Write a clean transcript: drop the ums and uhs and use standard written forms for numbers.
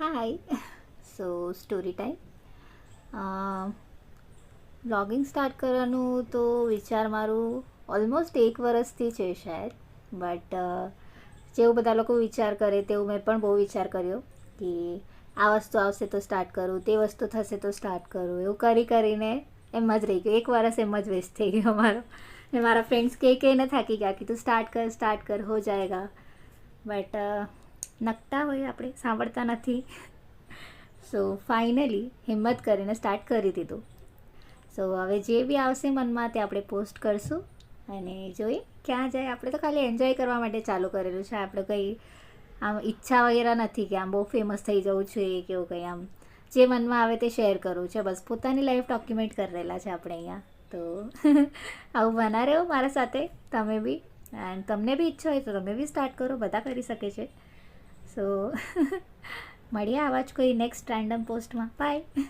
હાય. સો story time. Blogging start કરવાનું તો વિચાર મારું ઓલમોસ્ટ 1 વર્ષથી છે શાયદ. બટ જેવું બધા લોકો વિચાર કરે તેવું મેં પણ બહુ વિચાર કર્યો કે આ વસ્તુ આવશે તો સ્ટાર્ટ કરું, તે વસ્તુ થશે તો સ્ટાર્ટ કરું. એવું કરીને એમ જ રહી ગયું. 1 વર્ષ એમ જ વેસ્ટ થઈ ગયો મારો. ને મારા ફ્રેન્ડ્સ કહીને થાકી ગયા કે તું સ્ટાર્ટ કર હો જાયગા. બટ નકતા હોય આપણે, સાંભળતા નથી. સો ફાઇનલી હિંમત કરીને સ્ટાર્ટ કરી દીધું. સો હવે જે બી આવશે મનમાં તે આપણે પોસ્ટ કરશું અને જોઈએ ક્યાં જાય. આપણે તો ખાલી એન્જોય કરવા માટે ચાલુ કરેલું છે. આપણે કંઈ આમ ઈચ્છા વગેરે નથી કે આમ બહુ ફેમસ થઈ જવું જોઈએ કે એવું કંઈ. આમ જે મનમાં આવે તે શેર કરવું છે બસ. પોતાની લાઈફ ડોક્યુમેન્ટ કરેલા છે આપણે અહીંયા. તો આવું બના રહ્યો મારા સાથે તમે બી. એન્ડ તમને બી ઈચ્છા હોય તો તમે બી સ્ટાર્ટ કરો. બધા કરી શકે છે. સો મળીએ આવા જ કોઈ નેક્સ્ટ રેન્ડમ પોસ્ટમાં. બાય.